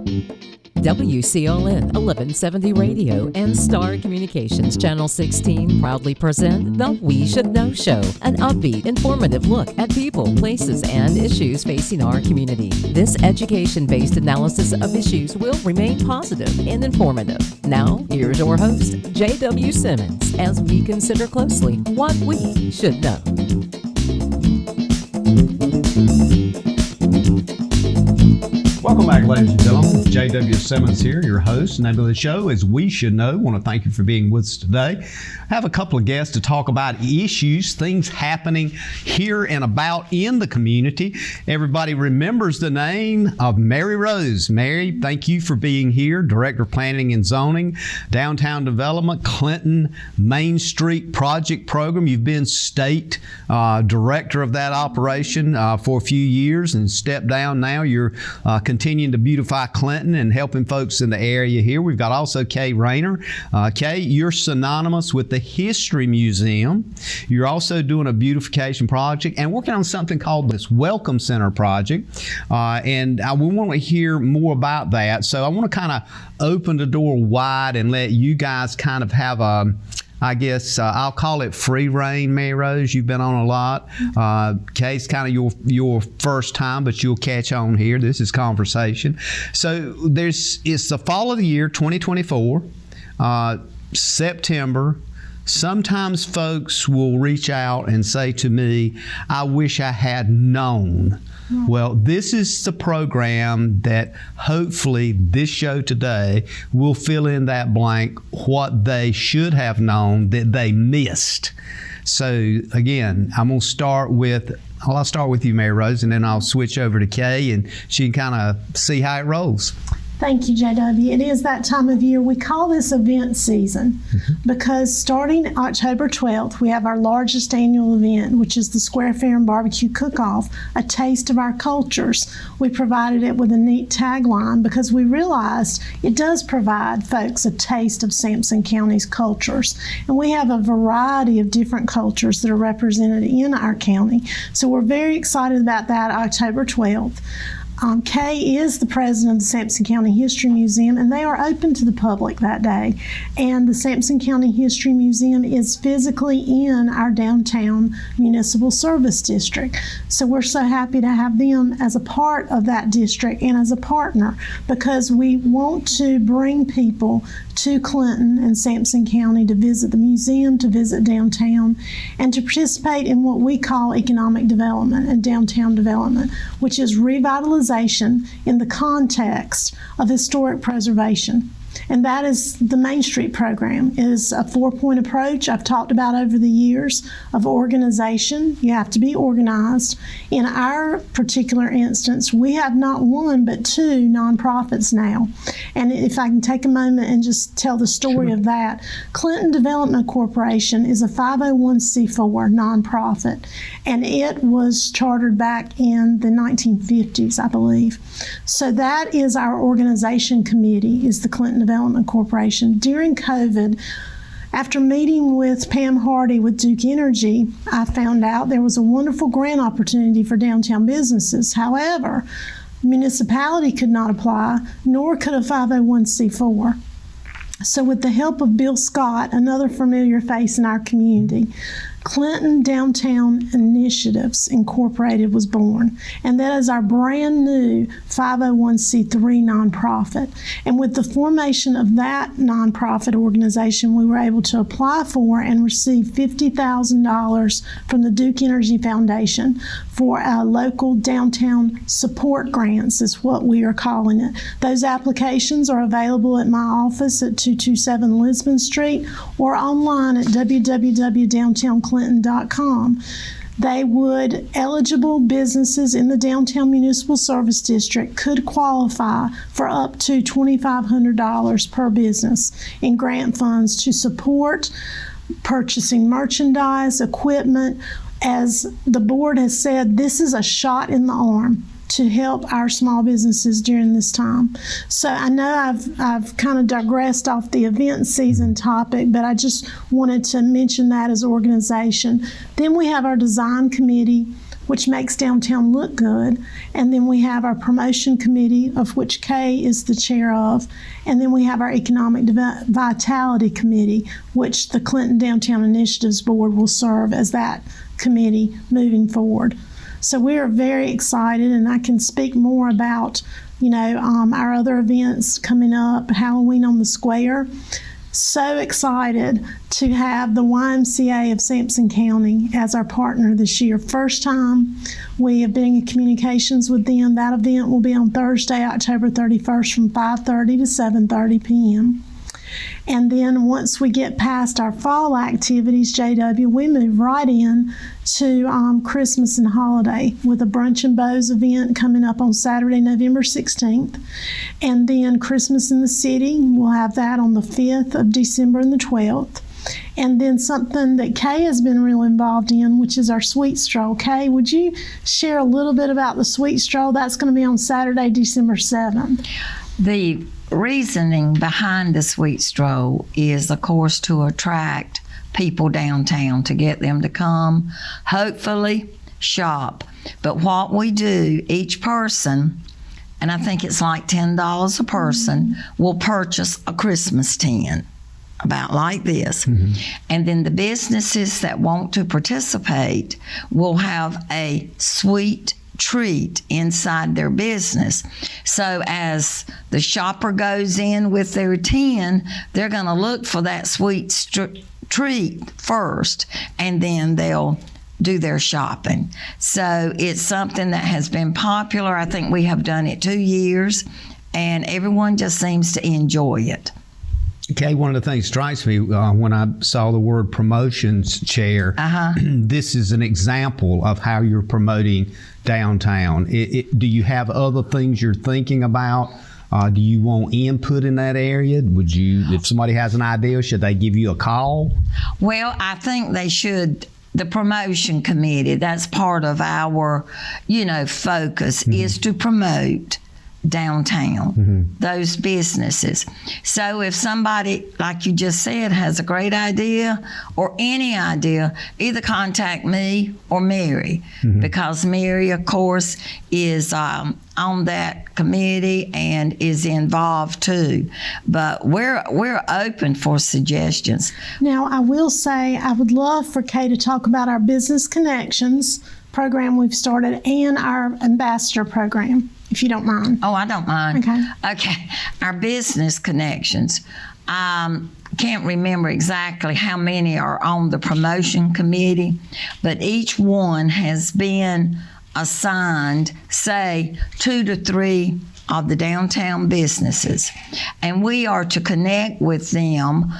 WCLN 1170 Radio and Star Communications Channel 16 proudly present the We Should Know Show, an upbeat, informative look at people, places, and issues facing our community. This education-based analysis of issues will remain positive and informative. Now, here's your host, J.W. Simmons, as we consider closely what we should know. Welcome back, ladies and gentlemen. J.W. Simmons here, your host. The name of the show is We Should Know. I want to thank you for being with us today. I have a couple of guests to talk about issues, things happening here and about in the community. Everybody remembers the name of Mary Rose. Mary, thank you for being here. Director of Planning and Zoning, Downtown Development, Clinton Main Street Project Program. You've been state director of that operation for a few years and stepped down now. You're continuing to beautify Clinton and helping folks in the area here. We've got also Kay Raynor. Kay, you're synonymous with the History Museum. You're also doing a beautification project and working on something called this Welcome Center project. And we want to hear more about that. So I want to kind of open the door wide and let you guys kind of have a, I guess I'll call it free reign, Mary Rose. You've been on a lot. Kay's kind of your first time, but you'll catch on here. This is conversation. So it's the fall of the year, 2024, September. Sometimes folks will reach out and say to me, I wish I had known. Well, this is the program that hopefully this show today will fill in that blank, what they should have known that they missed. So again, I'll start with you, Mary Rose, and then I'll switch over to Kay and she can kind of see how it rolls. Thank you, JW. It is that time of year. We call this event season because starting October 12th, we have our largest annual event, which is the Square Fair and Barbecue Cook-Off, a taste of our cultures. We provided it with a neat tagline because we realized it does provide folks a taste of Sampson County's cultures. And we have a variety of different cultures that are represented in our county. So we're very excited about that October 12th. Kay is the president of the Sampson County History Museum, and they are open to the public that day. And the Sampson County History Museum is physically in our downtown municipal service district. So we're so happy to have them as a part of that district and as a partner because we want to bring people to Clinton and Sampson County to visit the museum, to visit downtown, and to participate in what we call economic development and downtown development, which is revitalization in the context of historic preservation. And that is the Main Street program. It is a 4-point approach I've talked about over the years of organization. You have to be organized. In our particular instance, we have not one but 2 nonprofits now. And if I can take a moment and just tell the story of that, Clinton Development Corporation is a 501c4 nonprofit, and it was chartered back in the 1950s, I believe. So that is our organization committee, is the Clinton Development Corporation. During COVID, after meeting with Pam Hardy with Duke Energy, I found out there was a wonderful grant opportunity for downtown businesses. However, municipality could not apply, nor could a 501c4. So with the help of Bill Scott, another familiar face in our community, Clinton Downtown Initiatives Incorporated was born, and that is our brand new 501c3 nonprofit. And with the formation of that nonprofit organization, we were able to apply for and receive $50,000 from the Duke Energy Foundation for local downtown support grants, is what we are calling it. Those applications are available at my office at 227 Lisbon Street or online at www.downtownclinton.com. Eligible businesses in the downtown municipal service district could qualify for up to $2,500 per business in grant funds to support purchasing merchandise, equipment. As the board has said, this is a shot in the arm to help our small businesses during this time. So I know I've kind of digressed off the event season topic, but I just wanted to mention that as an organization. Then we have our design committee, which makes downtown look good. And then we have our promotion committee, of which Kay is the chair of. And then we have our economic vitality committee, which the Clinton Downtown Initiatives Board will serve as that committee moving forward. So we are very excited, and I can speak more about, our other events coming up, Halloween on the Square. So excited to have the YMCA of Sampson County as our partner this year. First time we have been in communications with them. That event will be on Thursday, October 31st from 5:30 to 7:30 p.m. And then once we get past our fall activities, JW, we move right in to Christmas and holiday with a Brunch and Bows event coming up on Saturday, November 16th. And then Christmas in the City, we'll have that on the 5th of December and the 12th. And then something that Kay has been real involved in, which is our Sweet Stroll. Kay, would you share a little bit about the Sweet Stroll? That's going to be on Saturday, December 7th. The reasoning behind the Sweet Stroll is, of course, to attract people downtown, to get them to come, hopefully shop. But what we do, each person, and I think it's like $10 a person, will purchase a Christmas tin, about like this. And then the businesses that want to participate will have a sweet treat inside their business. So as the shopper goes in with their tin, they're going to look for that sweet treat first, and then they'll do their shopping. So it's something that has been popular. I think we have done it 2 years, and everyone just seems to enjoy it. Okay, one of the things strikes me when I saw the word promotions chair, this is an example of how you're promoting downtown. Do you have other things you're thinking about? Do you want input in that area? Would you, if somebody has an idea, should they give you a call? Well, I think they should. The promotion committee, that's part of our, focus, is to promote downtown, those businesses. So if somebody, like you just said, has a great idea or any idea, either contact me or Mary, because Mary, of course, is on that committee and is involved too. But we're open for suggestions. Now, I will say I would love for Kay to talk about our Business Connections program we've started and our ambassador program, if you don't mind. Oh, I don't mind. Okay. Our Business Connections. Can't remember exactly how many are on the promotion committee, but each one has been assigned, say, 2 to 3 of the downtown businesses. And we are to connect with them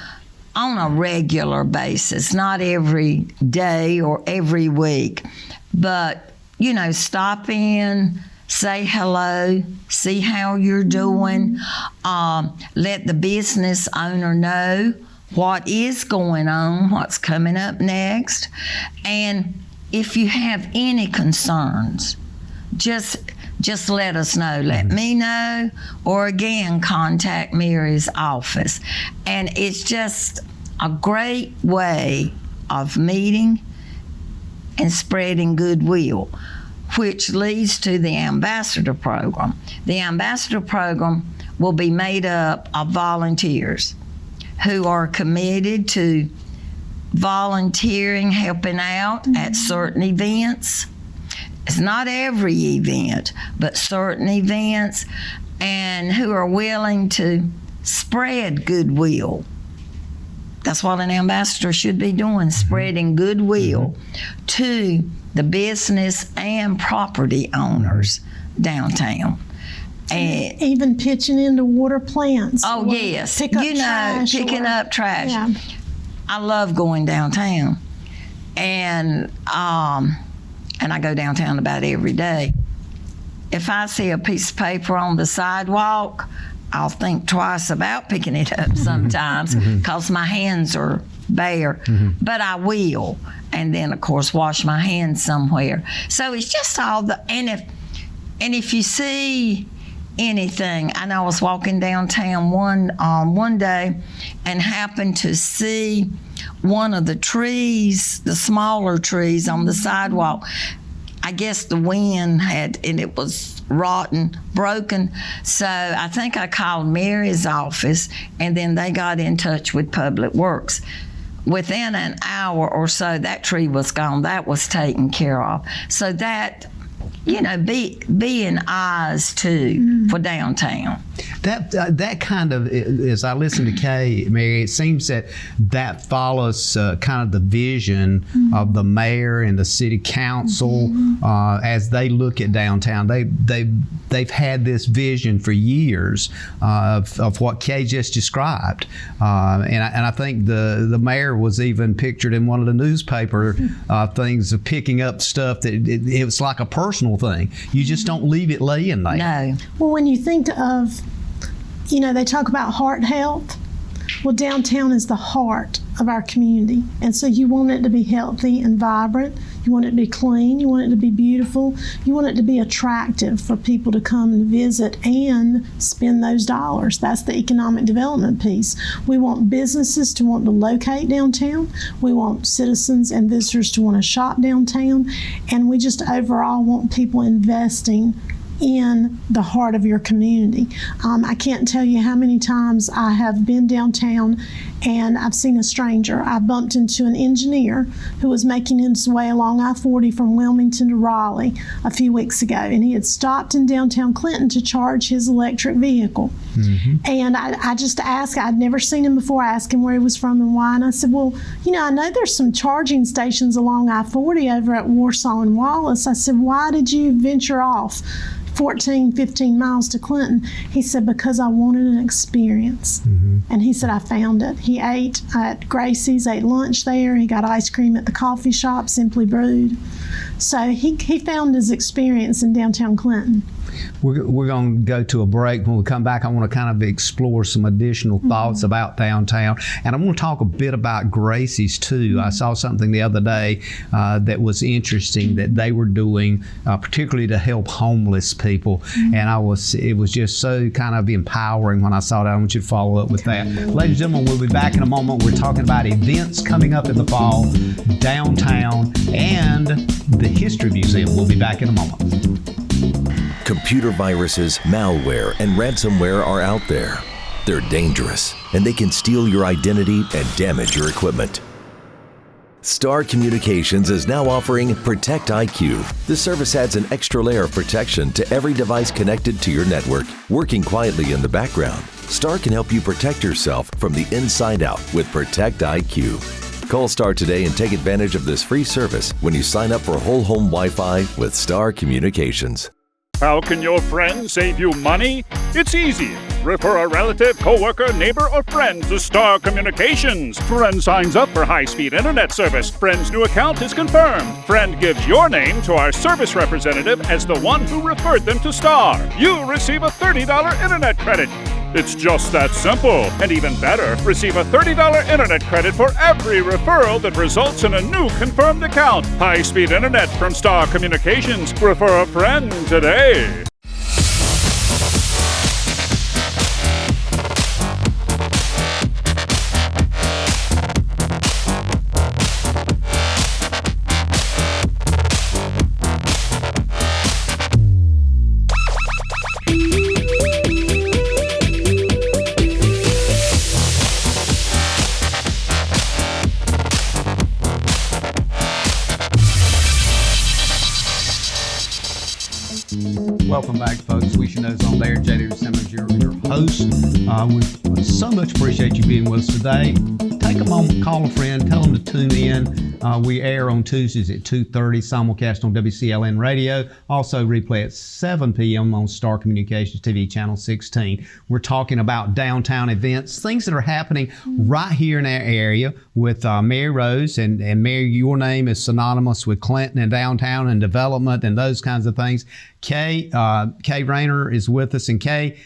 on a regular basis, not every day or every week. But, stop in, say hello, see how you're doing, let the business owner know what is going on, what's coming up next. And if you have any concerns, just let us know. Let me know, or again, contact Mary's office. And it's just a great way of meeting and spreading goodwill, which leads to the ambassador program. The ambassador program will be made up of volunteers who are committed to volunteering, helping out at certain events. It's not every event, but certain events, and who are willing to spread goodwill. That's what an ambassador should be doing, spreading goodwill to the business and property owners downtown. And even pitching into water plants. Oh, yes. Pick up trash. Picking up trash. Yeah. I love going downtown. And I go downtown about every day. If I see a piece of paper on the sidewalk, I'll think twice about picking it up sometimes because my hands are bare, but I will. And then, of course, wash my hands somewhere. So it's just all and if you see anything, I know I was walking downtown one day and happened to see one of the trees, the smaller trees on the sidewalk. I I guess the wind and it was rotten, broken. So I think I called Mary's office, and then they got in touch with Public Works. Within an hour or so, that tree was gone. That was taken care of. So that, being eyes too for downtown. That kind of, as I listen to Kay, Mary, it seems that follows kind of the vision of the mayor and the city council as they look at downtown. They've had this vision for years of what Kay just described, and I think the mayor was even pictured in one of the newspaper things of picking up stuff that it was like a personal thing. You just don't leave it laying there. No. Well, when you think of, they talk about heart health. Well, downtown is the heart of our community. And so you want it to be healthy and vibrant. You want it to be clean. You want it to be beautiful. You want it to be attractive for people to come and visit and spend those dollars. That's the economic development piece. We want businesses to want to locate downtown. We want citizens and visitors to want to shop downtown. And we just overall want people investing in the heart of your community. I can't tell you how many times I have been downtown and I've seen a stranger. I bumped into an engineer who was making his way along I-40 from Wilmington to Raleigh a few weeks ago, and he had stopped in downtown Clinton to charge his electric vehicle. And I just asked, I'd never seen him before, I asked him where he was from and why, and I said, well, I know there's some charging stations along I-40 over at Warsaw and Wallace. I said, why did you venture off 14, 15 miles to Clinton? He said, because I wanted an experience. And he said, I found it. He ate at Gracie's, ate lunch there. He got ice cream at the coffee shop, Simply Brewed. So he found his experience in downtown Clinton. We're going to go to a break. When we come back, I want to kind of explore some additional thoughts about downtown. And I want to talk a bit about Gracie's too. I saw something the other day that was interesting that they were doing, particularly to help homeless people. And it was just so kind of empowering when I saw that. I want you to follow up with that. Ladies and gentlemen, we'll be back in a moment. We're talking about events coming up in the fall, downtown, and the History Museum. We'll be back in a moment. Computer viruses, malware, and ransomware are out there. They're dangerous, and they can steal your identity and damage your equipment. Star Communications is now offering Protect IQ. The service adds an extra layer of protection to every device connected to your network, working quietly in the background. Star can help you protect yourself from the inside out with Protect IQ. Call Star today and take advantage of this free service when you sign up for whole home Wi-Fi with Star Communications. How can your friend save you money? It's easy. Refer a relative, coworker, neighbor, or friend to Star Communications. Friend signs up for high-speed internet service. Friend's new account is confirmed. Friend gives your name to our service representative as the one who referred them to Star. You receive a $30 internet credit. It's just that simple. And even better, receive a $30 internet credit for every referral that results in a new confirmed account. High-speed internet from Star Communications. Refer a friend today. Welcome back, folks. We Should Know's on there. J.W. Simmons, your host. We so much appreciate you being with us today. Take a moment, call a friend, tell them to tune in. We air on Tuesdays at 2:30, simulcast on WCLN Radio. Also replay at 7 p.m. on Star Communications TV, Channel 16. We're talking about downtown events, things that are happening right here in our area with Mary Rose. And Mary, your name is synonymous with Clinton and downtown and development and those kinds of things. Kay Raynor is with us. And Kay,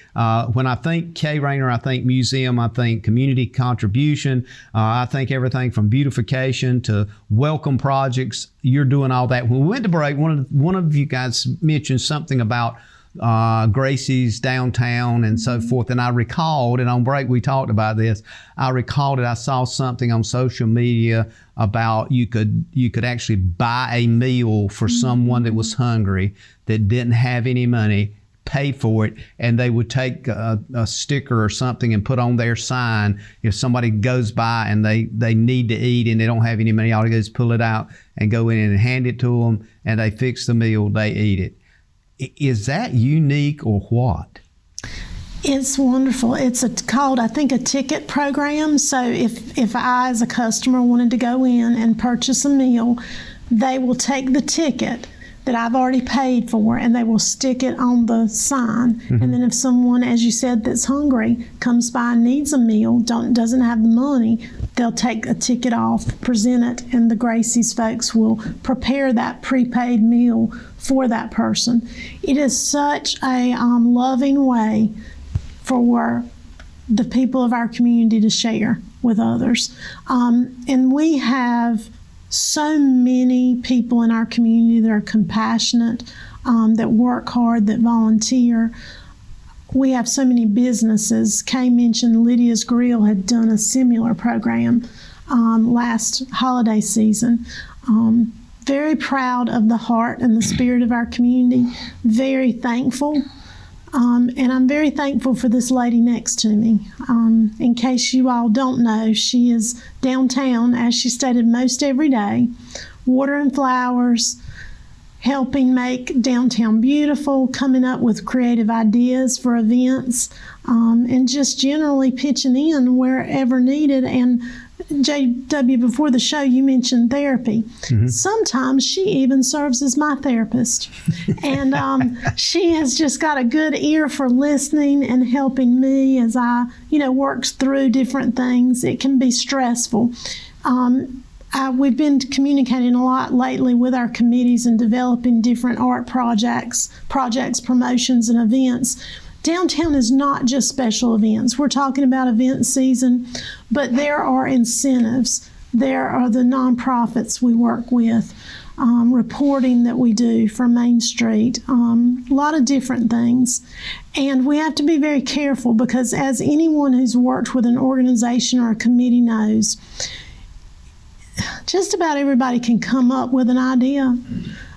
when I think Kay Raynor, I think museum, I think community contribution, I think everything from beautification to welcome projects. You're doing all that. When we went to break, one of you guys mentioned something about Gracie's downtown and so forth. And I recalled, and on break we talked about this, I recalled that I saw something on social media about you could actually buy a meal for someone that was hungry, that didn't have any money, pay for it, and they would take a sticker or something and put on their sign. If somebody goes by and they need to eat and they don't have any money, all they do is pull it out and go in and hand it to them, and they fix the meal, they eat it. Is that unique or what? It's wonderful. It's called, I think, a ticket program. So if I, as a customer, wanted to go in and purchase a meal, they will take the ticket that I've already paid for and they will stick it on the sign. And then if someone, as you said, that's hungry comes by and needs a meal, doesn't have the money, they'll take a ticket off, present it, and the Gracie's folks will prepare that prepaid meal for that person. It is such a loving way for the people of our community to share with others. And we have so many people in our community that are compassionate, that work hard, that volunteer. We have so many businesses. Kay mentioned Lydia's Grill had done a similar program last holiday season. Very proud of the heart and the spirit of our community. Very thankful. And I'm very thankful for this lady next to me. In case you all don't know, she is downtown, as she stated, most every day, watering flowers, helping make downtown beautiful, coming up with creative ideas for events, and just generally pitching in wherever needed. And JW, before the show, you mentioned therapy. Sometimes she even serves as my therapist. And she has just got a good ear for listening and helping me as I, work through different things. It can be stressful. We've been communicating a lot lately with our committees and developing different art projects, promotions, and events. Downtown is not just special events. We're talking about event season, but there are incentives. There are the nonprofits we work with, reporting that we do from Main Street, a lot of different things. And we have to be very careful because, as anyone who's worked with an organization or a committee knows, just about everybody can come up with an idea.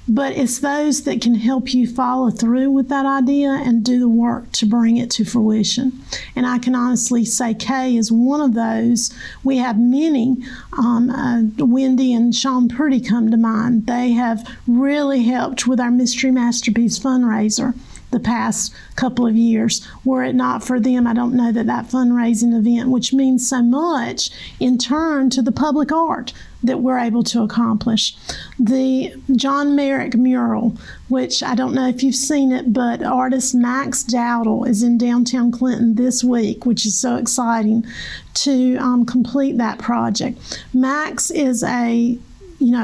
But it's those that can help you follow through with that idea and do the work to bring it to fruition. And I can honestly say Kay is one of those. We have many. Wendy and Sean Purdy come to mind. They have really helped with our Mystery Masterpiece fundraiser the past couple of years. Were it not for them, I don't know that fundraising event, which means so much in turn to the public art that we're able to accomplish. The John Merrick mural, which I don't know if you've seen it, but artist Max Dowdle is in downtown Clinton this week, which is so exciting to complete that project. Max is a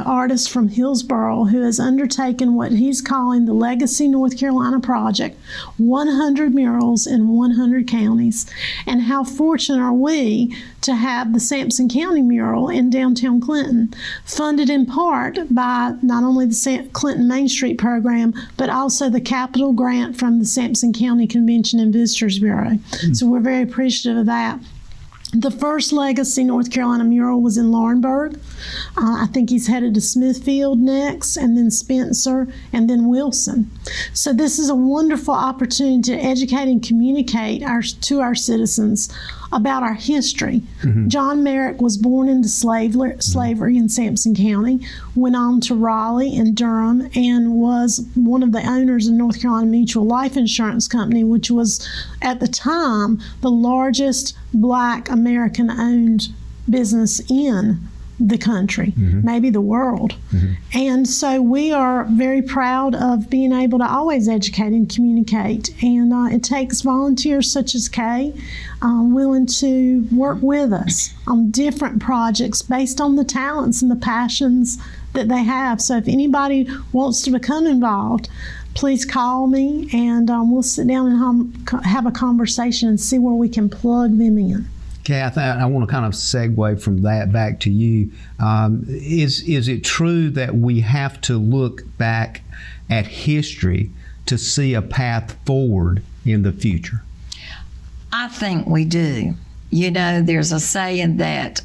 artist from Hillsborough who has undertaken what he's calling the Legacy North Carolina Project, 100 murals in 100 counties. And how fortunate are we to have the Sampson County mural in downtown Clinton, funded in part by not only the Clinton Main Street program, but also the capital grant from the Sampson County Convention and Visitors Bureau. So we're very appreciative of that. The first Legacy North Carolina mural was in Laurinburg. I think he's headed to Smithfield next, and then Spencer, and then Wilson. So this is a wonderful opportunity to educate and communicate to our citizens about our history. John Merrick was born into slavery in Sampson County, went on to Raleigh and Durham, and was one of the owners of North Carolina Mutual Life Insurance Company, which was at the time the largest Black American-owned business in the country, maybe the world. And so we are very proud of being able to always educate and communicate. And it takes volunteers such as Kay willing to work with us on different projects based on the talents and the passions that they have. So if anybody wants to become involved, please call me and we'll sit down and have a conversation and see where we can plug them in. Kay, I want to kind of segue from that back to you. Is it true that we have to look back at history to see a path forward in the future? I think we do. You know, there's a saying that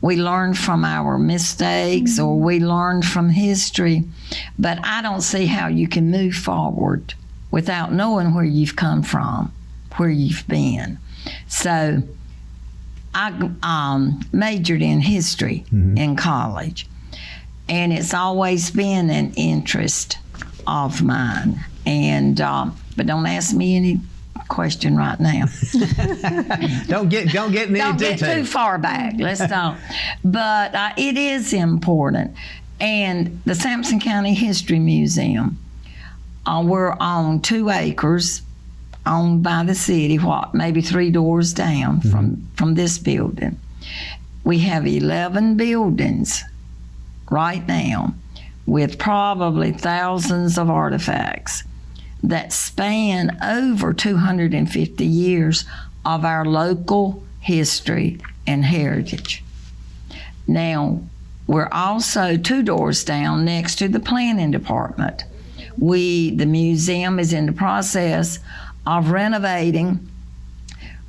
we learn from our mistakes or we learn from history, but I don't see how you can move forward without knowing where you've come from, where you've been. So I majored in history in college, and it's always been an interest of mine. And but don't ask me any question right now. Don't get in any Don't get detail. too far back. Let's don't. But it is important. And the Sampson County History Museum, we're on 2 acres, owned by the city, maybe 3 doors down from this building. We have 11 buildings right now with probably thousands of artifacts that span over 250 years of our local history and heritage. Now, we're also 2 doors down next to the planning department. The museum is in the process of renovating,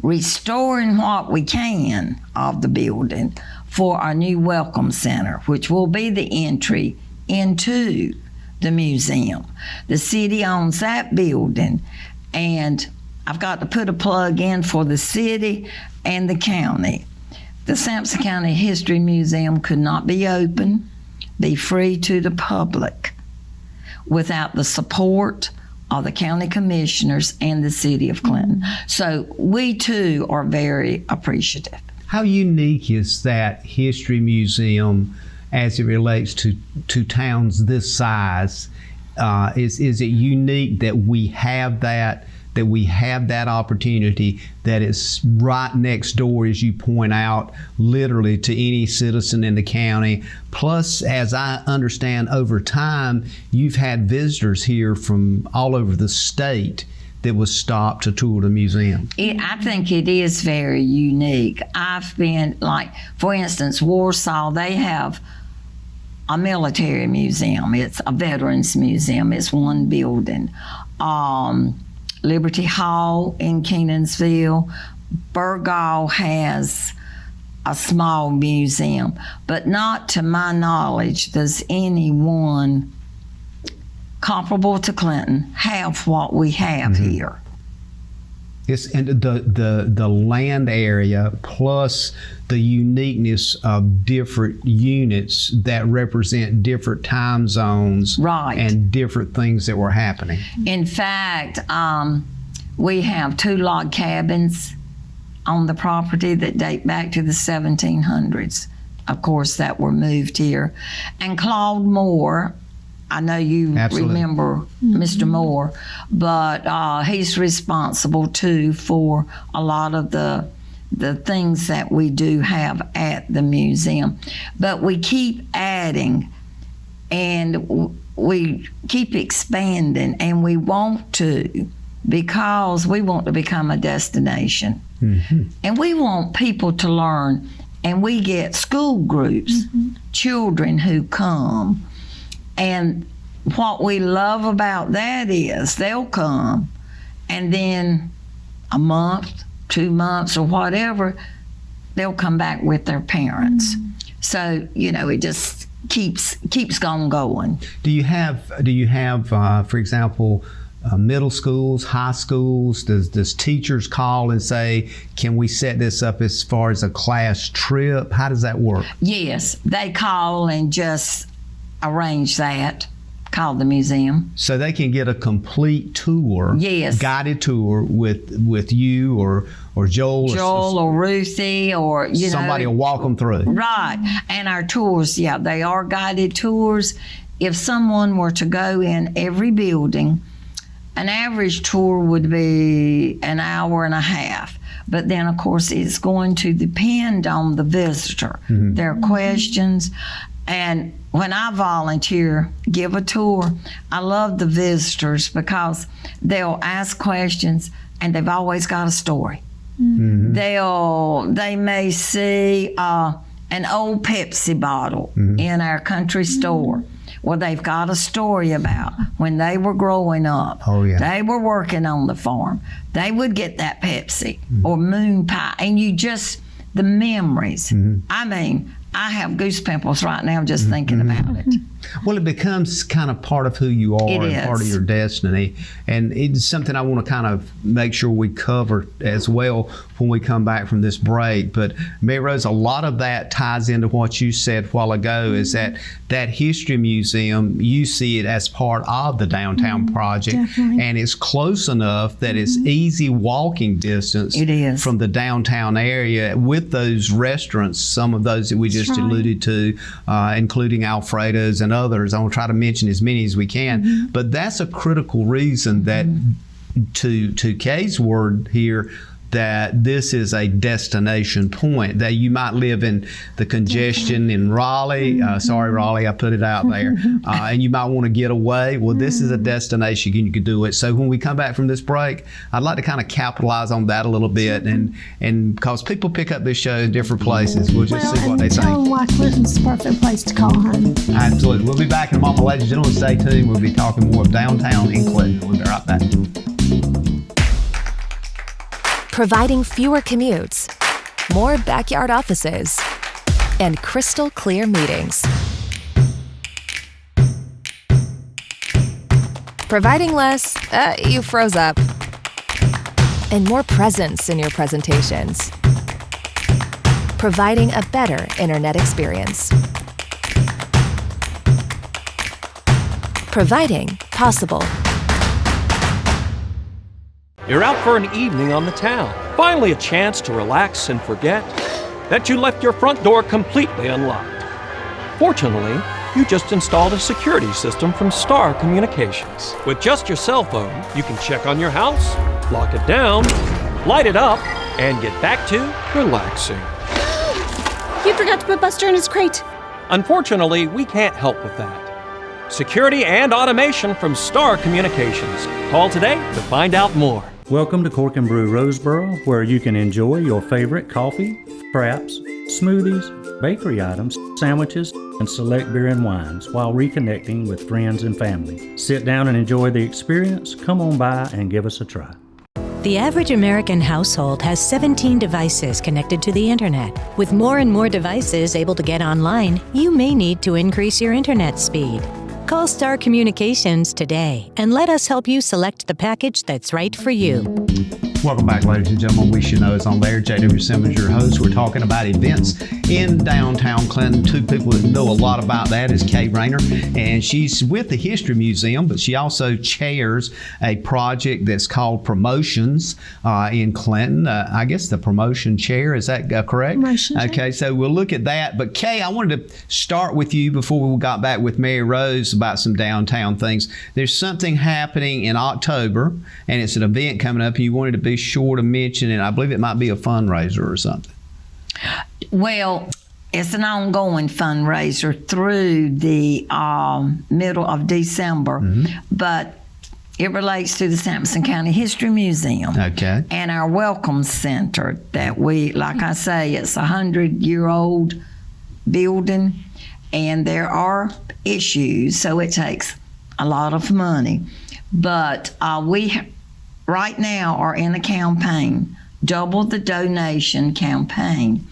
restoring what we can of the building for our new welcome center, which will be the entry into the museum. The city owns that building, and I've got to put a plug in for the city and the county. The Sampson County History Museum could not be open, be free to the public without the support of the county commissioners and the city of Clinton. So we too are very appreciative. How unique is that history museum as it relates to towns this size? Is it unique that we have that opportunity, that it's right next door, as you point out, literally to any citizen in the county? Plus, as I understand, over time, you've had visitors here from all over the state that was stopped to tour the museum. I think it is very unique. I've been, for instance, Warsaw, they have a military museum. It's a veterans museum. It's 1 building. Liberty Hall in Kenansville. Burgaw has a small museum, but not to my knowledge does anyone comparable to Clinton have what we have here. And the land area plus the uniqueness of different units that represent different time zones, right, and different things that were happening. In fact, we have 2 log cabins on the property that date back to the 1700s, of course, that were moved here. And Claude Moore, I know you remember Mr. Moore, but he's responsible too for a lot of the things that we do have at the museum. But we keep adding and we keep expanding, and we want to, because we want to become a destination. And we want people to learn, and we get school groups, children who come. And what we love about that is they'll come, and then a month, 2 months, or whatever, they'll come back with their parents. So, it just keeps going. Do you have, for example, middle schools, high schools? Does teachers call and say, can we set this up as far as a class trip? How does that work? Yes, they call and just arrange that, call the museum. So they can get a complete tour, yes, guided tour with you or Joel or Ruthie or somebody will walk them through. Right, and our tours, they are guided tours. If someone were to go in every building, an average tour would be an hour and a half. But then, of course, it's going to depend on the visitor, their questions. And when I volunteer, give a tour, I love the visitors because they'll ask questions and they've always got a story. They may see an old Pepsi bottle in our country store. Well, they've got a story about when they were growing up. Oh, yeah. They were working on the farm. They would get that Pepsi or moon pie, and the memories. I mean, I have goose pimples right now just thinking about it. Well, it becomes kind of part of who you are It and is. part of your destiny. And it's something I want to kind of make sure we cover as well when we come back from this break. But Mary Rose, a lot of that ties into what you said a while ago, is that history museum, you see it as part of the downtown project. Definitely. And it's close enough that it's easy walking distance It is. from the downtown area with those restaurants, some of those that we just right. alluded to, including Alfredo's and others. I will try to mention as many as we can, but that's a critical reason that, to Kay's word here, that this is a destination point, that you might live in the congestion in Raleigh. Sorry, Raleigh, I put it out there. And you might want to get away. Well, this is a destination you can do it. So when we come back from this break, I'd like to kind of capitalize on that a little bit. And because people pick up this show in different places, we'll just see what they tell them think. why Clinton's the perfect place to call home. Absolutely. We'll be back in a moment, ladies and gentlemen. Stay tuned. We'll be talking more of downtown in Clinton. We'll be right back. Providing fewer commutes, more backyard offices, and crystal clear meetings. Providing less, you froze up, and more presence in your presentations. Providing a better internet experience. Providing possible. You're out for an evening on the town. Finally a chance to relax and forget that you left your front door completely unlocked. Fortunately, you just installed a security system from Star Communications. With just your cell phone, you can check on your house, lock it down, light it up, and get back to relaxing. You forgot to put Buster in his crate. Unfortunately, we can't help with that. Security and automation from Star Communications. Call today to find out more. Welcome to Cork and Brew Roseboro, where you can enjoy your favorite coffee, fraps, smoothies, bakery items, sandwiches, and select beer and wines while reconnecting with friends and family. Sit down and enjoy the experience. Come on by and give us a try. The average American household has 17 devices connected to the internet. With more and more devices able to get online, you may need to increase your internet speed. Call Star Communications today and let us help you select the package that's right for you. Welcome back, ladies and gentlemen. We Should Know is on there. J.W. Simmons, your host. We're talking about events in downtown Clinton. Two people that know a lot about that is Kay Raynor, and she's with the History Museum, but she also chairs a project that's called Promotions in Clinton. I guess the promotion chair, is that correct? Promotion chair. Okay, so we'll look at that. But Kay, I wanted to start with you before we got back with Mary Rose about some downtown things. There's something happening in October, and it's an event coming up, and you wanted to be sure to mention it. I believe it might be a fundraiser or something. Well, it's an ongoing fundraiser through the middle of December, but it relates to the Sampson County History Museum. Okay. And our Welcome Center that we, like I say, it's a 100-year-old building, and there are issues, so it takes a lot of money. But we right now are in a campaign, Double the Donation campaign,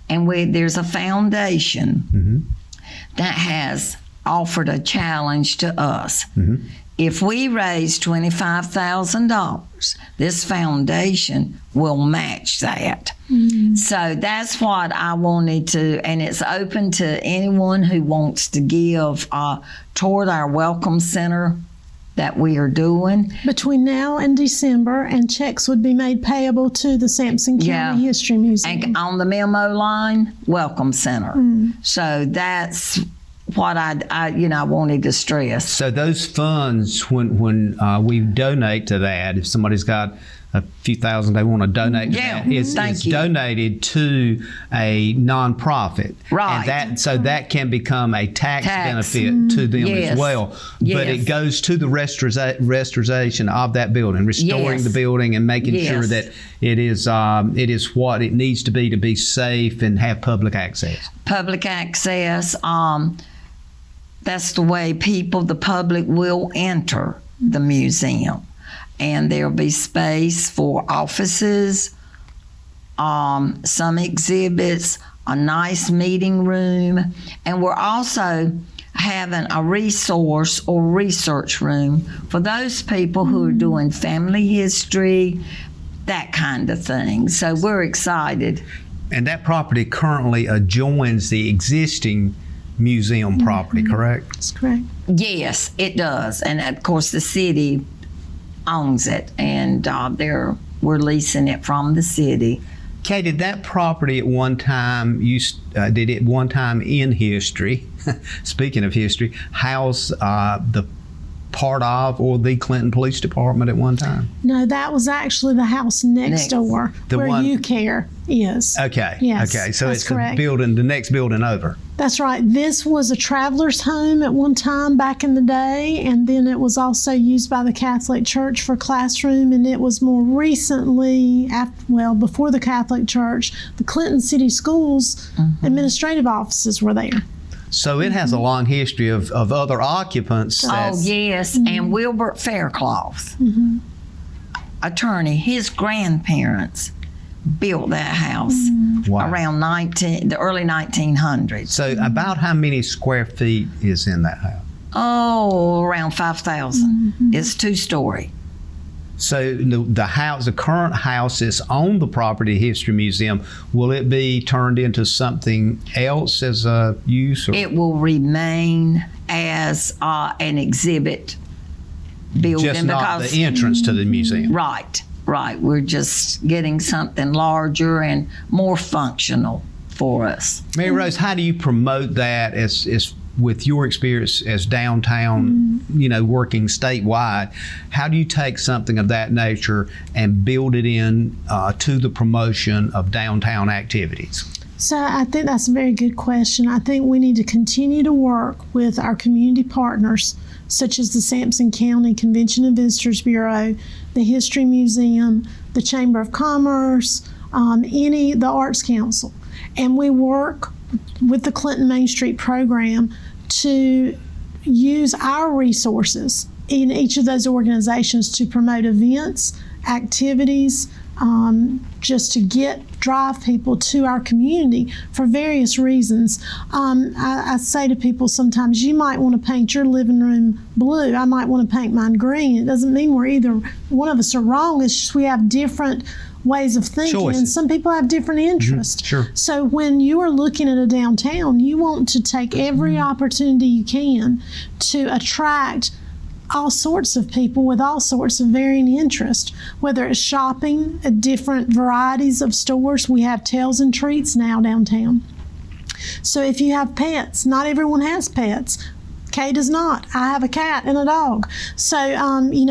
and there's a foundation that has offered a challenge to us. If we raise $25,000, this foundation will match that. So that's what I wanted to, and it's open to anyone who wants to give toward our Welcome Center that we are doing. Between now and December, and checks would be made payable to the Sampson County History Museum. And on the memo line, Welcome Center. So that's what I wanted to stress. So those funds, when we donate to that, if somebody's got a few thousand they want to donate to that, it's donated to a nonprofit. Right. And that can become a tax benefit to them as well. But it goes to the restoration of that building, restoring the building and making sure that it is what it needs to be safe and have public access. Public access. that's the way the public will enter the museum. And there'll be space for offices, some exhibits, a nice meeting room, and we're also having a resource or research room for those people who are doing family history, that kind of thing. So we're excited. And that property currently adjoins the existing museum property, correct? That's correct. Yes, it does. And of course, the city owns it, and we're leasing it from the city. Kay, did that property at one time, in history, speaking of history, house the part of or the Clinton Police Department at one time? No, that was actually the house next door where UCare is. Okay. Yes, okay. So that's it's correct. the next building over. That's right. This was a traveler's home at one time back in the day, and then it was also used by the Catholic Church for classroom, and it was more recently, before the Catholic Church, the Clinton City Schools administrative offices were there. So it has a long history of other occupants. Oh, yes, and Wilbert Faircloth, attorney, his grandparents built that house around the early 1900s. So about how many square feet is in that house? Oh, around 5,000. It's 2-story. So the current house is on the Property History Museum. Will it be turned into something else as a use? Or? It will remain as an exhibit building. Just not the entrance to the museum. Right. We're just getting something larger and more functional for us. Mary Rose, how do you promote that as with your experience as downtown, working statewide? How do you take something of that nature and build it in to the promotion of downtown activities? So I think that's a very good question. I think we need to continue to work with our community partners, such as the Sampson County Convention and Visitors Bureau, the History Museum, the Chamber of Commerce, the Arts Council. And we work with the Clinton Main Street program to use our resources in each of those organizations to promote events, activities, just to drive people to our community for various reasons. I say to people sometimes, you might want to paint your living room blue. I might want to paint mine green. It doesn't mean we're either one of us are wrong. It's just we have different ways of thinking, choices. And some people have different interests. Sure. So when you are looking at a downtown, you want to take every opportunity you can to attract all sorts of people with all sorts of varying interests, whether it's shopping at different varieties of stores. We have Tails and Treats now downtown. So if you have pets, not everyone has pets. Kay does not. I have a cat and a dog. So,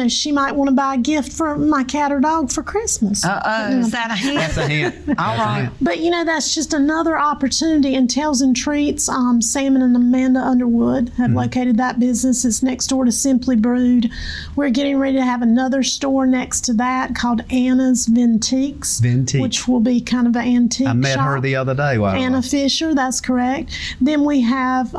she might want to buy a gift for my cat or dog for Christmas. Is that a hint? That's a hint. All right. But, that's just another opportunity. And Tails and Treats, Sam and Amanda Underwood have located that business. It's next door to Simply Brewed. We're getting ready to have another store next to that called Anna's Vintiques, which will be kind of an antique shop. I met her the other day. Wow. Anna Fisher, that's correct. Then we have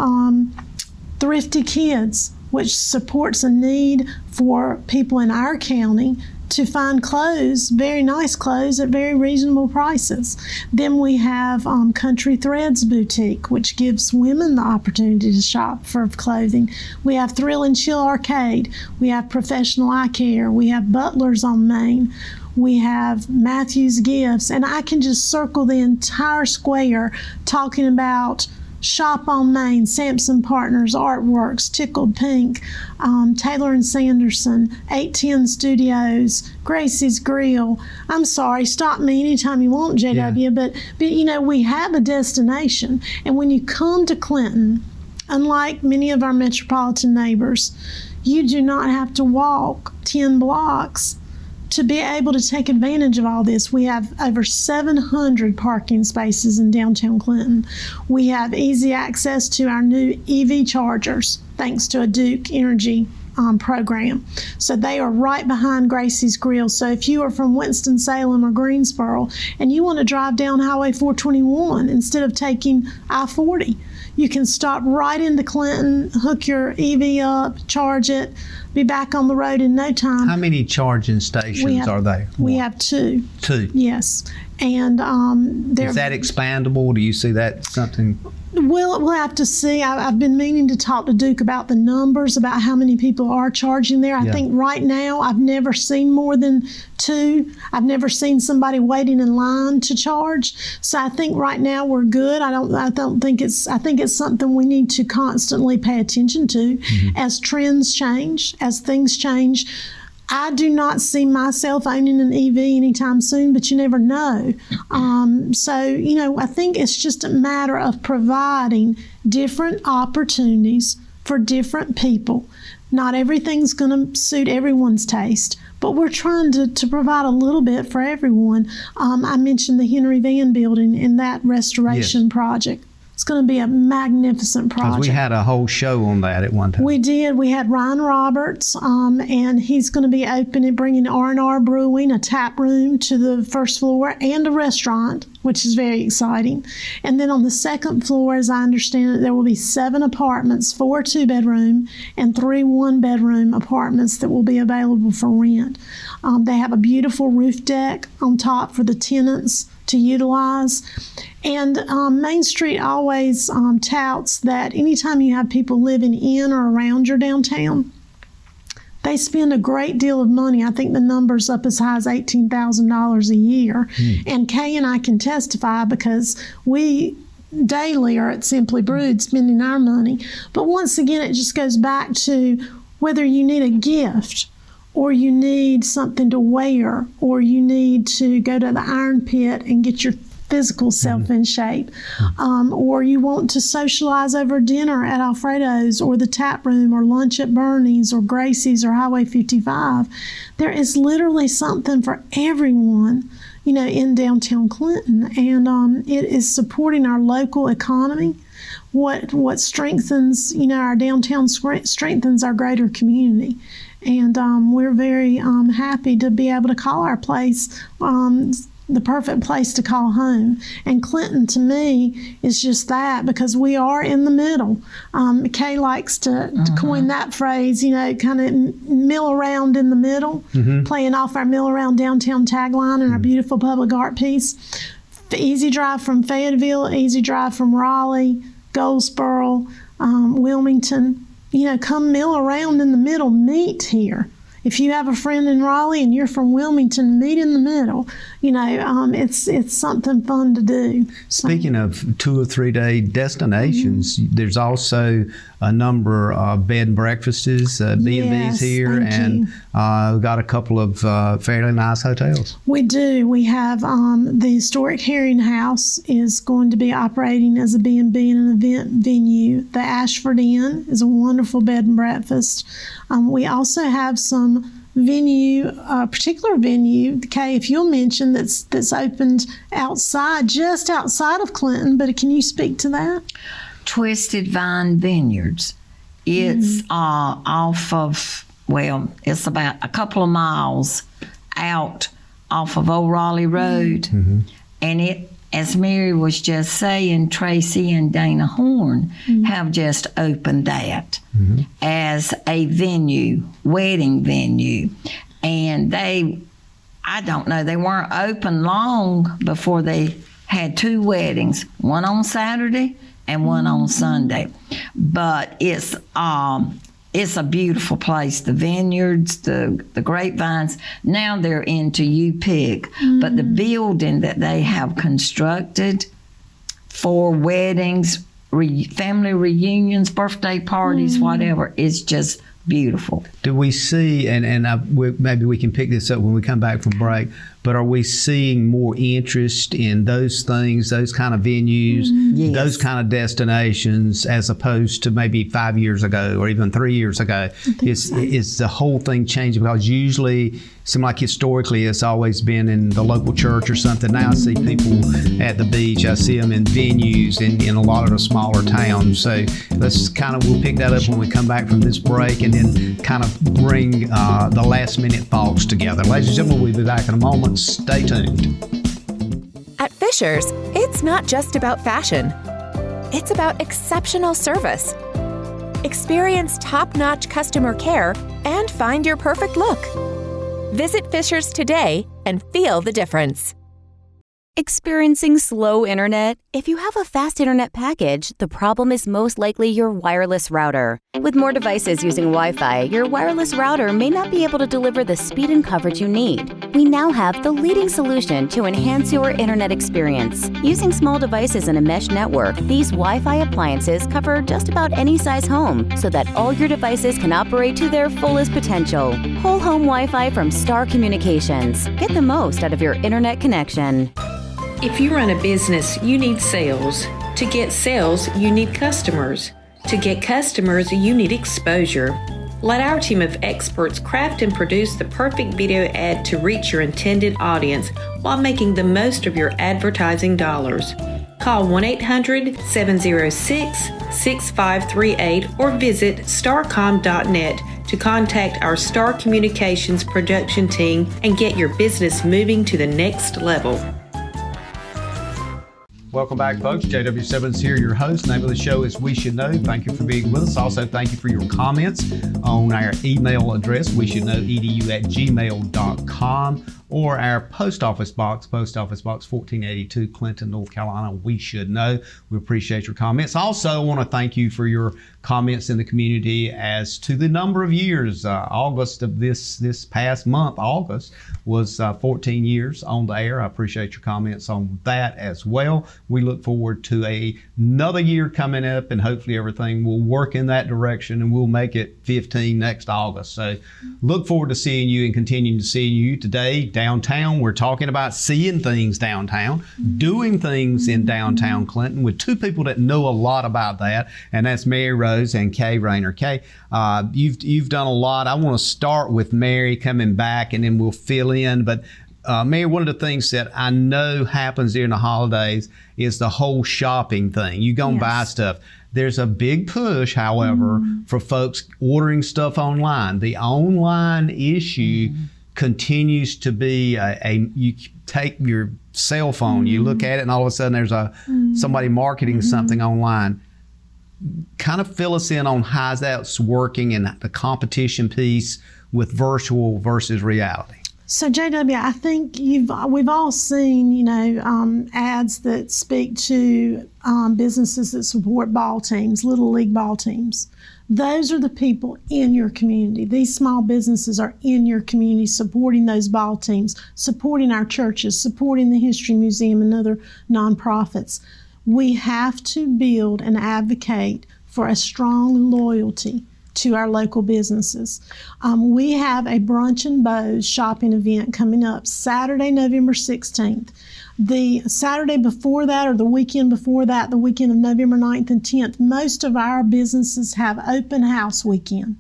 Thrifty Kids, which supports a need for people in our county to find clothes, very nice clothes at very reasonable prices. Then we have Country Threads Boutique, which gives women the opportunity to shop for clothing. We have Thrill and Chill Arcade. We have Professional Eye Care. We have Butler's on Main. We have Matthews Gifts. And I can just circle the entire square talking about Shop on Main, Sampson Partners, Artworks, Tickled Pink, Taylor and Sanderson, 810 Studios, Gracie's Grill. I'm sorry, stop me anytime you want, JW, but we have a destination. And when you come to Clinton, unlike many of our metropolitan neighbors, you do not have to walk 10 blocks to be able to take advantage of all this. We have over 700 parking spaces in downtown Clinton. We have easy access to our new EV chargers, thanks to a Duke Energy program. So they are right behind Gracie's Grill. So if you are from Winston-Salem or Greensboro and you want to drive down Highway 421 instead of taking I-40, You can stop right into Clinton, hook your EV up, charge it, be back on the road in no time. How many charging stations are there? We have 2. 2. Yes. And is that expandable? Do you see that something? We'll have to see. I've been meaning to talk to Duke about the numbers, about how many people are charging there. I think right now I've never seen more than 2. I've never seen somebody waiting in line to charge. So I think right now we're good. I think it's something we need to constantly pay attention to as trends change, as things change. I do not see myself owning an EV anytime soon, but you never know. So, I think it's just a matter of providing different opportunities for different people. Not everything's going to suit everyone's taste, but we're trying to provide a little bit for everyone. I mentioned the Henry Van building and that restoration project. It's going to be a magnificent project. Because we had a whole show on that at one time. We did. We had Ryan Roberts, and he's going to be opening, bringing R&R Brewing, a tap room to the first floor, and a restaurant, which is very exciting. And then on the second floor, as I understand it, there will be 7 apartments, 4 2-bedroom and 3 1-bedroom apartments that will be available for rent. They have a beautiful roof deck on top for the tenants to utilize. And Main Street always touts that anytime you have people living in or around your downtown, they spend a great deal of money. I think the number's up as high as $18,000 a year. And Kay and I can testify because we daily are at Simply Brewed spending our money. But once again, it just goes back to whether you need a gift, or you need something to wear, or you need to go to the iron pit and get your physical self in shape, or you want to socialize over dinner at Alfredo's or the tap room or lunch at Bernie's or Gracie's or Highway 55. There is literally something for everyone, in downtown Clinton, and it is supporting our local economy. What strengthens, our downtown strengthens our greater community. And we're very happy to be able to call our place the perfect place to call home. And Clinton, to me, is just that, because we are in the middle. Kay likes to coin that phrase, kind of mill around in the middle, playing off our mill around downtown tagline and our beautiful public art piece. The easy drive from Fayetteville, easy drive from Raleigh, Goldsboro, Wilmington. Come mill around in the middle, meet here. If you have a friend in Raleigh and you're from Wilmington, meet in the middle. It's something fun to do. Speaking of 2 or 3 day destinations, there's also a number of bed and breakfasts, B&Bs here, and we've got a couple of fairly nice hotels. We do. We have the Historic Herring House is going to be operating as a B&B and an event venue. The Ashford Inn is a wonderful bed and breakfast. We also have some particular venue, Kay, if you'll mention, that's opened just outside of Clinton, but can you speak to that? Twisted Vine Vineyards. It's off of, it's about a couple of miles out off of Old Raleigh Road. And it, as Mary was just saying, Tracy and Dana Horn have just opened that as a venue, wedding venue. And they weren't open long before they had 2 weddings, one on Saturday and one on Sunday. But it's a beautiful place. The vineyards, the grapevines. Now they're into U-Pig, but the building that they have constructed for weddings, family reunions, birthday parties, whatever, is just beautiful. Do we see, and maybe we can pick this up when we come back from break, but are we seeing more interest in those things, those kind of venues, those kind of destinations, as opposed to maybe 5 years ago or even 3 years ago? Is the whole thing changing? Because usually, it seems like historically it's always been in the local church or something. Now I see people at the beach. I see them in venues in a lot of the smaller towns. So we'll pick that up when we come back from this break, and then kind of bring the last minute thoughts together. Ladies and gentlemen, we'll be back in a moment. Stay tuned. At Fisher's, it's not just about fashion. It's about exceptional service. Experience top-notch customer care and find your perfect look. Visit Fisher's today and feel the difference. Experiencing slow internet? If you have a fast internet package, the problem is most likely your wireless router. With more devices using Wi-Fi, your wireless router may not be able to deliver the speed and coverage you need. We now have the leading solution to enhance your internet experience. Using small devices in a mesh network, these Wi-Fi appliances cover just about any size home so that all your devices can operate to their fullest potential. Whole home Wi-Fi from Star Communications. Get the most out of your internet connection. If you run a business, you need sales. To get sales, you need customers. To get customers, you need exposure. Let our team of experts craft and produce the perfect video ad to reach your intended audience while making the most of your advertising dollars. Call 1-800-706-6538 or visit starcom.net to contact our Star Communications production team and get your business moving to the next level. Welcome back, folks. J.W. Simmons here, your host. Name of the show is We Should Know. Thank you for being with us. Also, thank you for your comments on our email address, weshouldknow@gmail.com, or our post office box 1482, Clinton, North Carolina. We should know. We appreciate your comments. Also, I want to thank you for your comments in the community as to the number of years. August of this past month, August, was 14 years on the air. I appreciate your comments on that as well. We look forward to another year coming up, and hopefully everything will work in that direction, and we'll make it 15 next August. So look forward to seeing you and continuing to see you today. Downtown, we're talking about seeing things downtown, doing things in downtown Clinton with two people that know a lot about that, and that's Mary Rose and Kay Raynor. Kay, you've done a lot. I want to start with Mary coming back, and then we'll fill in. But Mary, one of the things that I know happens during the holidays is the whole shopping thing. You go and buy stuff. There's a big push, however, for folks ordering stuff online. The online issue continues to be you take your cell phone, you look at it, and all of a sudden there's somebody marketing something online. Kind of fill us in on how that's working and the competition piece with virtual versus reality. So JW, I think we've all seen, ads that speak to businesses that support ball teams, little league ball teams. Those are the people in your community. These small businesses are in your community supporting those ball teams, supporting our churches, supporting the History Museum and other nonprofits. We have to build and advocate for a strong loyalty to our local businesses. We have a Brunch and Bows shopping event coming up Saturday, November 16th. The Saturday before that, or the weekend before that, the weekend of November 9th and 10th, most of our businesses have open house weekend.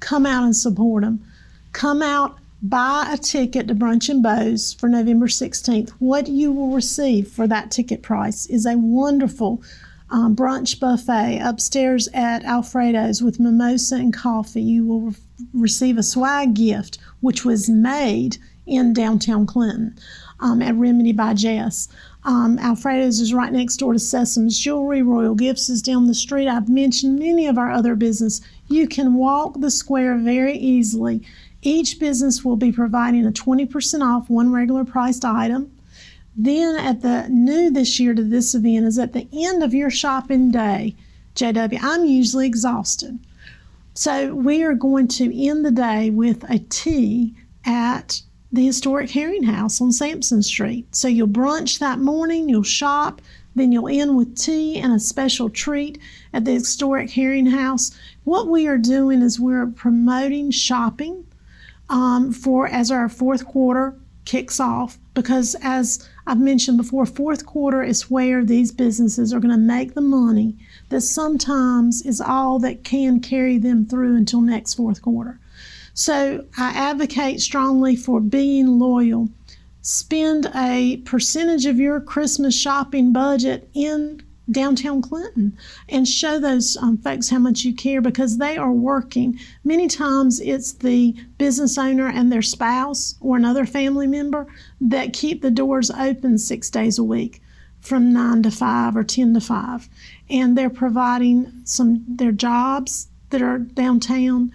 Come out and support them. Come out, buy a ticket to Brunch and Bows for November 16th. What you will receive for that ticket price is a wonderful brunch buffet upstairs at Alfredo's with mimosa and coffee. You will receive a swag gift, which was made in downtown Clinton at Remedy by Jess. Alfredo's is right next door to Sesame's Jewelry. Royal Gifts is down the street. I've mentioned many of our other business. You can walk the square very easily. Each business will be providing a 20% off one regular priced item. Then at the new this year to this event is at the end of your shopping day, JW, I'm usually exhausted. So we are going to end the day with a tea at the historic Herring House on Sampson Street. So you'll brunch that morning, you'll shop, then you'll end with tea and a special treat at the historic Herring House. What we are doing is we're promoting shopping as our fourth quarter kicks off, because as I've mentioned before, fourth quarter is where these businesses are going to make the money that sometimes is all that can carry them through until next fourth quarter. So I advocate strongly for being loyal. Spend a percentage of your Christmas shopping budget in downtown Clinton and show those folks how much you care, because they are working. Many times it's the business owner and their spouse or another family member that keep the doors open 6 days a week. from 9 to 5 or 10 to 5. And they're providing their jobs that are downtown.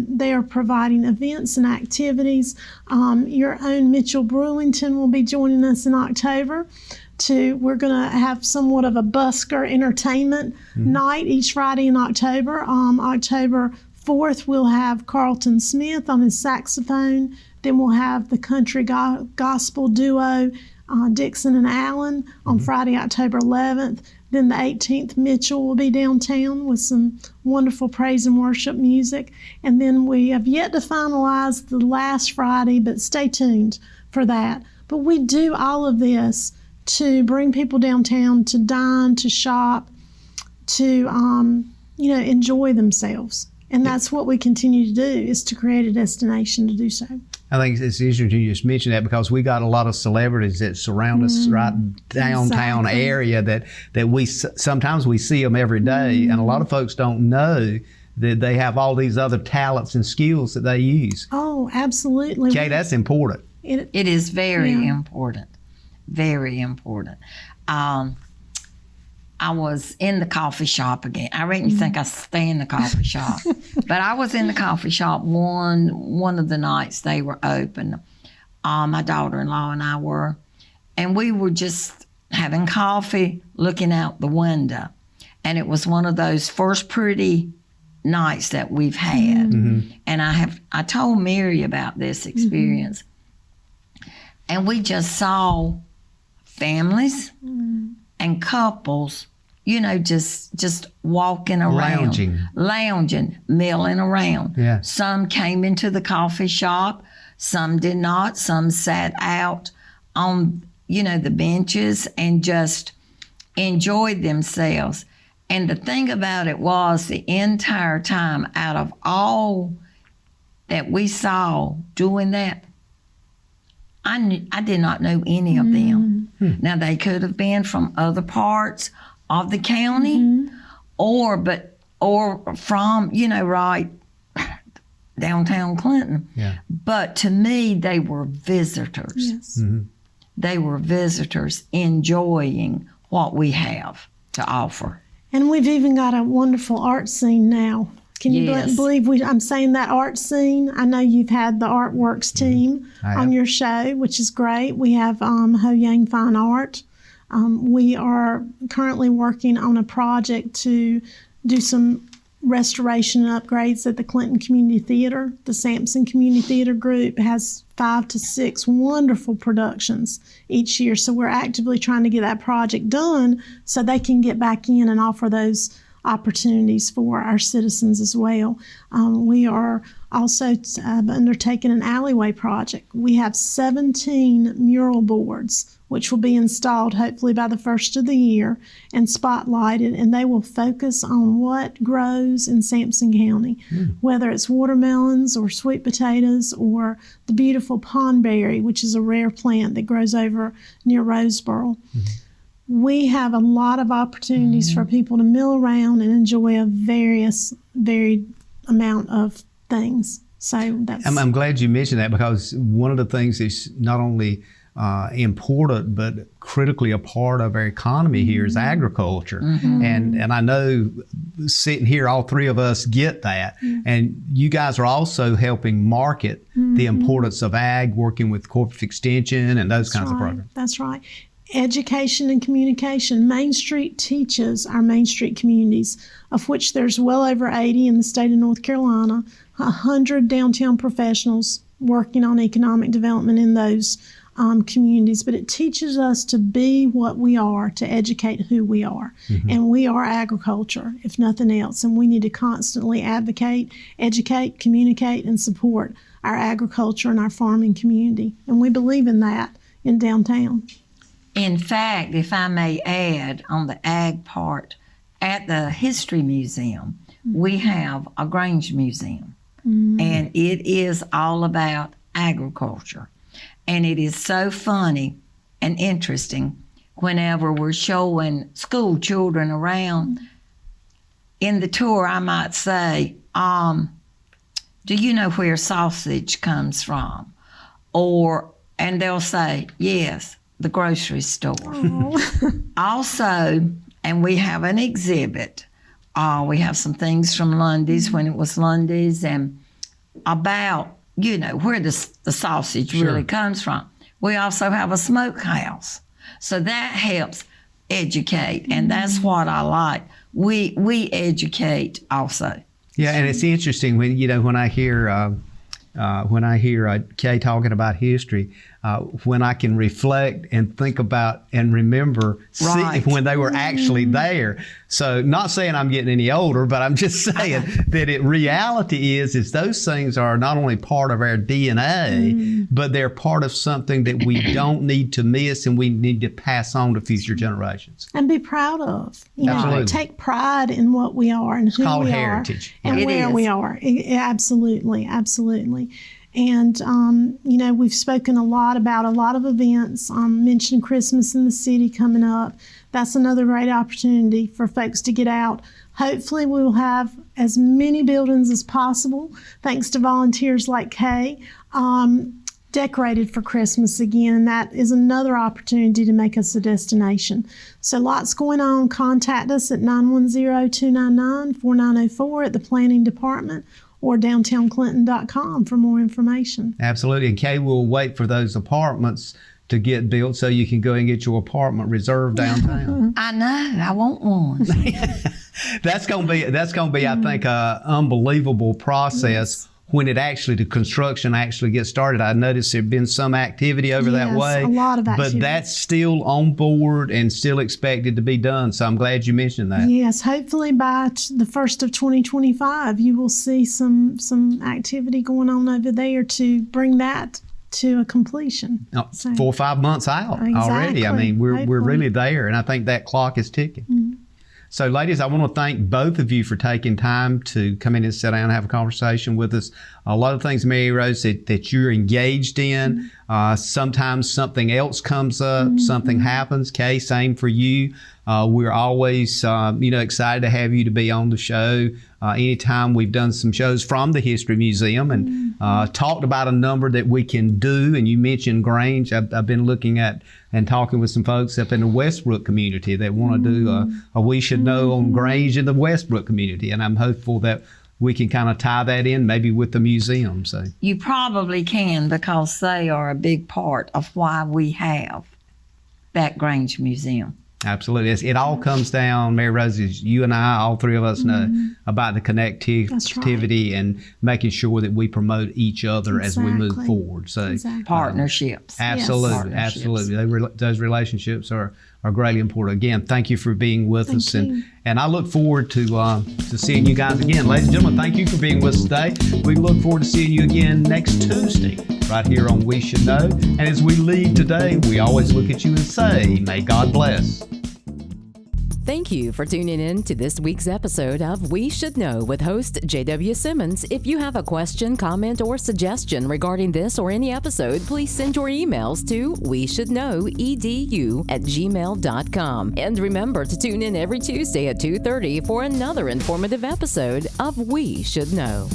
They are providing events and activities. Your own Mitchell Brewington will be joining us in October. We're going to have somewhat of a busker entertainment night each Friday in October. October 4th, we'll have Carlton Smith on his saxophone. Then we'll have the country gospel duo, Dixon and Allen, on Friday, October 11th. Then the 18th, Mitchell will be downtown with some wonderful praise and worship music. And then we have yet to finalize the last Friday, but stay tuned for that. But we do all of this to bring people downtown to dine, to shop, to enjoy themselves. And that's what we continue to do, is to create a destination to do so. I think it's interesting you just mentioned that, because we got a lot of celebrities that surround us right downtown area that we sometimes we see them every day, and a lot of folks don't know that they have all these other talents and skills that they use. Oh, absolutely. Kay, that's important. It is very important. Very important. I was in the coffee shop again. I reckon you think I stay in the coffee shop. But I was in the coffee shop one of the nights they were open. My daughter-in-law and I were. And we were just having coffee, looking out the window. And it was one of those first pretty nights that we've had. And I told Mary about this experience. And we just saw families and couples, just walking around. Lounging, milling around. Yeah. Some came into the coffee shop, some did not. Some sat out on, the benches and just enjoyed themselves. And the thing about it was, the entire time, out of all that we saw doing that, I did not know any of them. Now, they could have been from other parts of the county, or from, right downtown Clinton. Yeah. But to me, they were visitors. Yes. They were visitors enjoying what we have to offer. And we've even got a wonderful art scene now. Can you believe I'm saying that art scene? I know you've had the Artworks team on your show, which is great. We have Ho Yang Fine Art. We are currently working on a project to do some restoration and upgrades at the Clinton Community Theater. The Sampson Community Theater Group has 5 to 6 wonderful productions each year. So we're actively trying to get that project done so they can get back in and offer those opportunities for our citizens as well. We are also undertaking an alleyway project. We have 17 mural boards, which will be installed hopefully by the first of the year and spotlighted, and they will focus on what grows in Sampson County, whether it's watermelons or sweet potatoes or the beautiful pondberry, which is a rare plant that grows over near Roseboro. We have a lot of opportunities for people to mill around and enjoy a varied amount of things. So that's. I'm glad you mentioned that, because one of the things that's not only important but critically a part of our economy here is agriculture. And I know sitting here, all three of us get that. And you guys are also helping market the importance of ag, working with corporate extension and those kinds of programs. That's right. Education and communication. Main Street teaches our Main Street communities, of which there's well over 80 in the state of North Carolina, 100 downtown professionals working on economic development in those communities. But it teaches us to be what we are, to educate who we are. And we are agriculture, if nothing else. And we need to constantly advocate, educate, communicate, and support our agriculture and our farming community. And we believe in that in downtown. In fact, if I may add, on the ag part, at the History Museum, we have a Grange Museum, and it is all about agriculture. And it is so funny and interesting whenever we're showing school children around. In the tour, I might say, do you know where sausage comes from? And they'll say, yes. the grocery store. Also, and we have an exhibit. We have some things from Lundy's when it was Lundy's, and about, where the sausage really comes from. We also have a smokehouse. So that helps educate, and that's what I like. We educate also. Yeah, and it's interesting when I hear Kay talking about history, when I can reflect and think about and remember when they were actually there. So not saying I'm getting any older, but I'm just saying that reality is those things are not only part of our DNA, but they're part of something that we don't need to miss and we need to pass on to future generations. And be proud of. Absolutely. Take pride in what we are and who we heritage. are and where we are. Absolutely, absolutely. And, we've spoken a lot about a lot of events, mentioned Christmas in the City coming up. That's another great opportunity for folks to get out. Hopefully we will have as many buildings as possible, thanks to volunteers like Kay, decorated for Christmas again. And that is another opportunity to make us a destination. So lots going on. Contact us at 910-299-4904 at the Planning Department, or downtownclinton.com for more information. Absolutely. And Kay will wait for those apartments to get built so you can go and get your apartment reserved downtown. I know. I want one. That's gonna be I think, an unbelievable process when the construction actually gets started. I noticed there's been some activity over that way. A lot of activity. But that's still on board and still expected to be done. So I'm glad you mentioned that. Yes, hopefully by the 1st of 2025, you will see some activity going on over there to bring that to a completion. 4 or 5 months out already. I mean, we're really there, and I think that clock is ticking. Mm-hmm. So, ladies, I want to thank both of you for taking time to come in and sit down and have a conversation with us. A lot of things, Mary Rose, that you're engaged in. Sometimes something else comes up, something happens. Kay, same for you. We're always, excited to have you to be on the show. Anytime we've done some shows from the History Museum and talked about a number that we can do, and you mentioned Grange. I've been looking at and talking with some folks up in the Westbrook community that want to do a We Should Know on Grange in the Westbrook community, and I'm hopeful that we can kind of tie that in maybe with the museum. So you probably can, because they are a big part of why we have that Grange Museum. Absolutely. It all comes down, Mary Rose, as you and I, all three of us know about the connectivity and making sure that we promote each other as we move forward. So partnerships. Absolutely. Yes. Absolutely. Those relationships are greatly important. Again, thank you for being with us. And I look forward to seeing you guys again. Ladies and gentlemen, thank you for being with us today. We look forward to seeing you again next Tuesday right here on We Should Know. And as we leave today, we always look at you and say, may God bless. Thank you for tuning in to this week's episode of We Should Know with host J.W. Simmons. If you have a question, comment, or suggestion regarding this or any episode, please send your emails to weshouldknowedu@gmail.com. And remember to tune in every Tuesday at 2:30 for another informative episode of We Should Know.